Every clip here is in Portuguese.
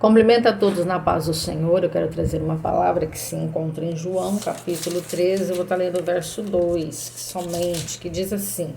Cumprimento a todos na paz do Senhor. Eu quero trazer uma palavra que se encontra em João, capítulo 13. Eu vou estar lendo o verso 2, somente, que diz assim: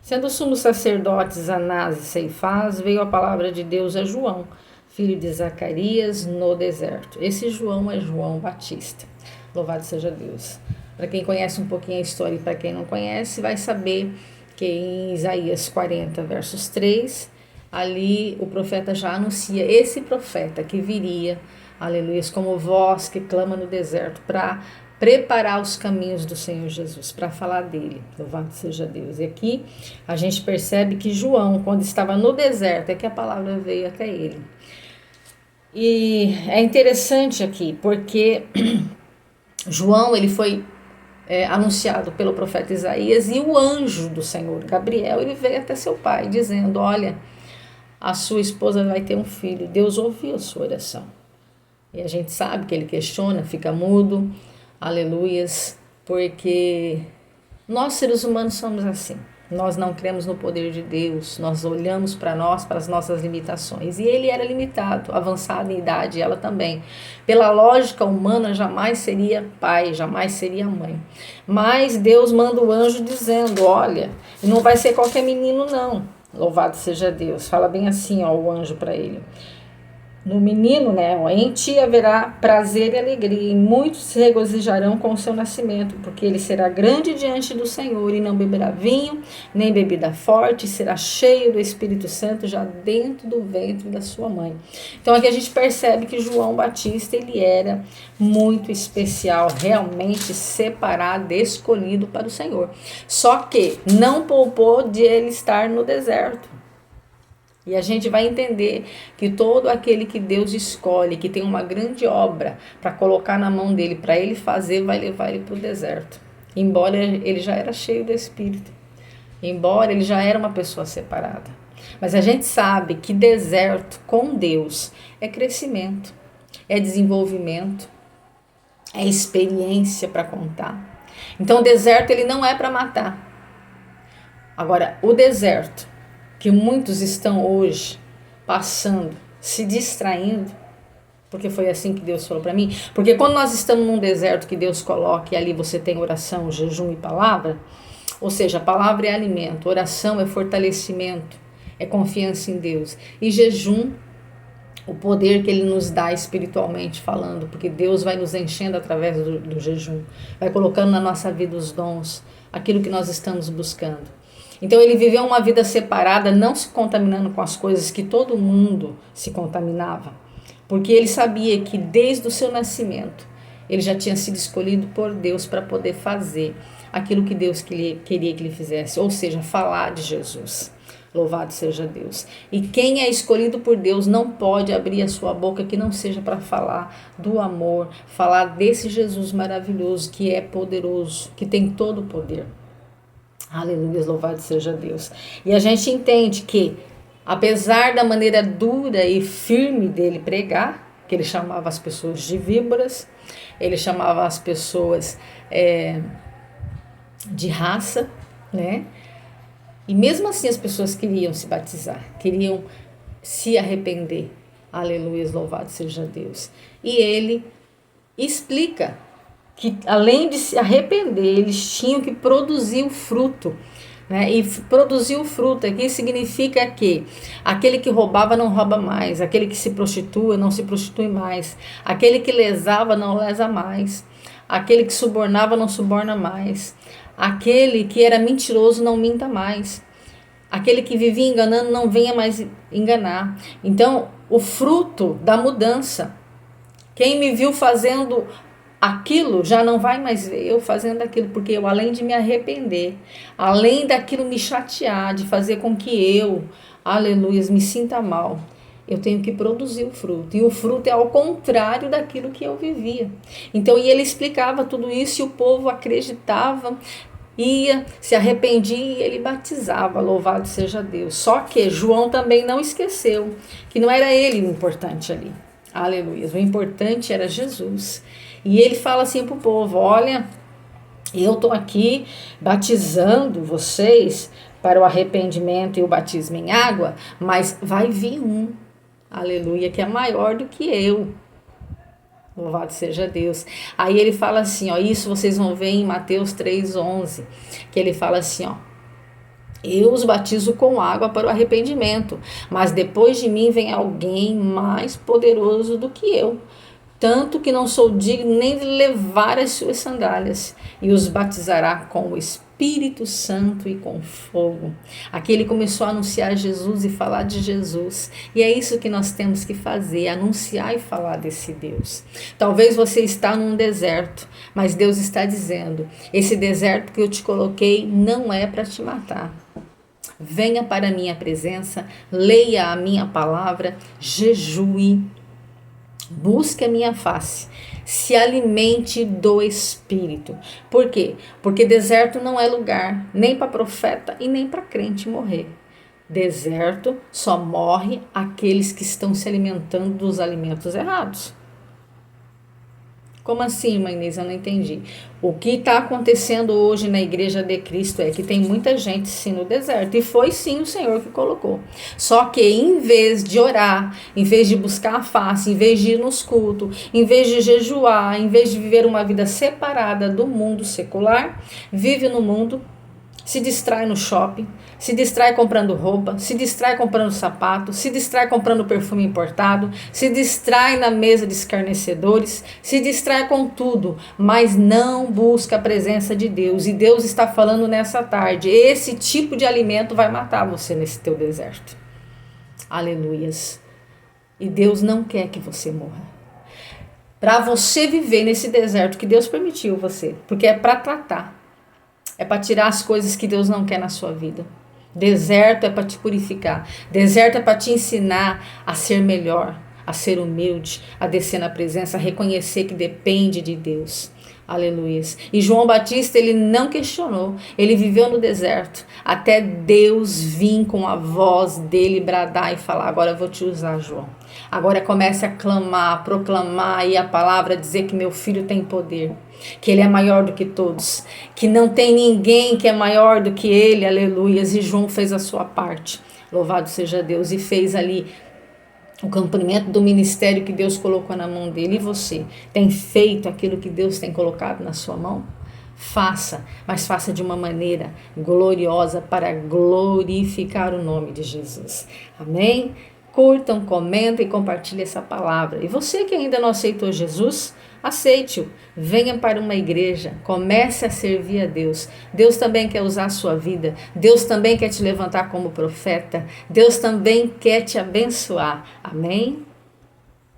Sendo o sumo sacerdotes Anás e Ceifás, veio a palavra de Deus a João, filho de Zacarias, no deserto. Esse João é João Batista. Louvado seja Deus. Para quem conhece um pouquinho a história e para quem não conhece, vai saber que em Isaías 40, versos 3... ali o profeta já anuncia esse profeta que viria, aleluia, como voz que clama no deserto para preparar os caminhos do Senhor Jesus, para falar dele. Louvado seja Deus. E aqui a gente percebe que João, quando estava no deserto, é que a palavra veio até ele. E é interessante aqui, porque João, ele foi anunciado pelo profeta Isaías, e o anjo do Senhor, Gabriel, ele veio até seu pai, dizendo: olha, a sua esposa vai ter um filho. Deus ouviu a sua oração. E a gente sabe que ele questiona, fica mudo, aleluias, porque nós seres humanos somos assim. Nós não cremos no poder de Deus, nós olhamos para nós, para as nossas limitações. E ele era limitado, avançado em idade, ela também. Pela lógica humana, jamais seria pai, jamais seria mãe. Mas Deus manda o anjo dizendo: olha, não vai ser qualquer menino não. Louvado seja Deus. Fala bem assim, ó, o anjo para ele. No menino, né? Em ti haverá prazer e alegria, e muitos se regozijarão com o seu nascimento, porque ele será grande diante do Senhor, e não beberá vinho, nem bebida forte, e será cheio do Espírito Santo já dentro do ventre da sua mãe. Então aqui a gente percebe que João Batista, ele era muito especial, realmente separado, escolhido para o Senhor. Só que não poupou de ele estar no deserto. E a gente vai entender que todo aquele que Deus escolhe, que tem uma grande obra para colocar na mão dele, para ele fazer, vai levar ele para o deserto. Embora ele já era cheio do Espírito, embora ele já era uma pessoa separada. Mas a gente sabe que deserto com Deus é crescimento, é desenvolvimento, é experiência para contar. Então o deserto ele não é para matar. Agora, o deserto que muitos estão hoje passando, se distraindo, porque foi assim que Deus falou para mim. Porque quando nós estamos num deserto que Deus coloca e ali você tem oração, jejum e palavra, ou seja, a palavra é alimento, oração é fortalecimento, é confiança em Deus. E jejum, o poder que ele nos dá espiritualmente falando, porque Deus vai nos enchendo através do jejum, vai colocando na nossa vida os dons, aquilo que nós estamos buscando. Então ele viveu uma vida separada, não se contaminando com as coisas que todo mundo se contaminava, porque ele sabia que desde o seu nascimento ele já tinha sido escolhido por Deus para poder fazer aquilo que Deus queria que ele fizesse, ou seja, falar de Jesus. Louvado seja Deus. E quem é escolhido por Deus não pode abrir a sua boca que não seja para falar do amor, falar desse Jesus maravilhoso que é poderoso, que tem todo o poder. Aleluia, louvado seja Deus. E a gente entende que, apesar da maneira dura e firme dele pregar, que ele chamava as pessoas de víboras, ele chamava as pessoas de raça, né? E mesmo assim as pessoas queriam se batizar, queriam se arrepender. Aleluia, louvado seja Deus. E ele explica que além de se arrepender, eles tinham que produzir o fruto, né? E produzir o fruto aqui significa que aquele que roubava não rouba mais, aquele que se prostitua não se prostitui mais, aquele que lesava não lesa mais, aquele que subornava não suborna mais, aquele que era mentiroso não minta mais, aquele que vivia enganando não venha mais enganar. Então, o fruto da mudança. Quem me viu fazendo aquilo já não vai mais ver eu fazendo aquilo, porque eu, além de me arrepender, além daquilo me chatear, de fazer com que eu, aleluia, me sinta mal, eu tenho que produzir o fruto. E o fruto é ao contrário daquilo que eu vivia. Então, e ele explicava tudo isso e o povo acreditava, ia, se arrependia e ele batizava, louvado seja Deus. Só que João também não esqueceu que não era ele o importante ali. Aleluia, o importante era Jesus. E ele fala assim para o povo: olha, eu estou aqui batizando vocês para o arrependimento e o batismo em água, mas vai vir um aleluia, que é maior do que eu. Louvado seja Deus. Aí ele fala assim, ó, isso vocês vão ver em Mateus 3:11, que ele fala assim, ó, eu os batizo com água para o arrependimento, mas depois de mim vem alguém mais poderoso do que eu, tanto que não sou digno nem de levar as suas sandálias, e os batizará com o Espírito Santo e com fogo. Aqui ele começou a anunciar Jesus e falar de Jesus, e é isso que nós temos que fazer, anunciar e falar desse Deus. Talvez você está num deserto, mas Deus está dizendo, esse deserto que eu te coloquei não é para te matar. Venha para a minha presença, leia a minha palavra, jejue, busque a minha face, se alimente do Espírito. Por quê? Porque deserto não é lugar nem para profeta e nem para crente morrer. Deserto só morre aqueles que estão se alimentando dos alimentos errados. Como assim, irmã Inês? Eu não entendi. O que está acontecendo hoje na Igreja de Cristo é que tem muita gente sim no deserto. E foi sim o Senhor que colocou. Só que em vez de orar, em vez de buscar a face, em vez de ir nos cultos, em vez de jejuar, em vez de viver uma vida separada do mundo secular, vive no mundo, se distrai no shopping, se distrai comprando roupa, se distrai comprando sapato, se distrai comprando perfume importado, se distrai na mesa de escarnecedores, se distrai com tudo, mas não busca a presença de Deus. E Deus está falando nessa tarde, esse tipo de alimento vai matar você nesse teu deserto. Aleluias. E Deus não quer que você morra. Para você viver nesse deserto que Deus permitiu você, porque é para tratar. É para tirar as coisas que Deus não quer na sua vida. Deserto é para te purificar. Deserto é para te ensinar a ser melhor, a ser humilde, a descer na presença, a reconhecer que depende de Deus. Aleluia. E João Batista, ele não questionou. Ele viveu no deserto. Até Deus vir com a voz dele bradar e falar, agora eu vou te usar, João. Agora comece a clamar, proclamar aí a palavra, dizer que meu filho tem poder, que ele é maior do que todos, que não tem ninguém que é maior do que ele, aleluias. E João fez a sua parte, louvado seja Deus, e fez ali o cumprimento do ministério que Deus colocou na mão dele. E você tem feito aquilo que Deus tem colocado na sua mão? Faça, mas faça de uma maneira gloriosa para glorificar o nome de Jesus. Amém? Curtam, comentem e compartilhem essa palavra. E você que ainda não aceitou Jesus, aceite-o. Venha para uma igreja. Comece a servir a Deus. Deus também quer usar a sua vida. Deus também quer te levantar como profeta. Deus também quer te abençoar. Amém?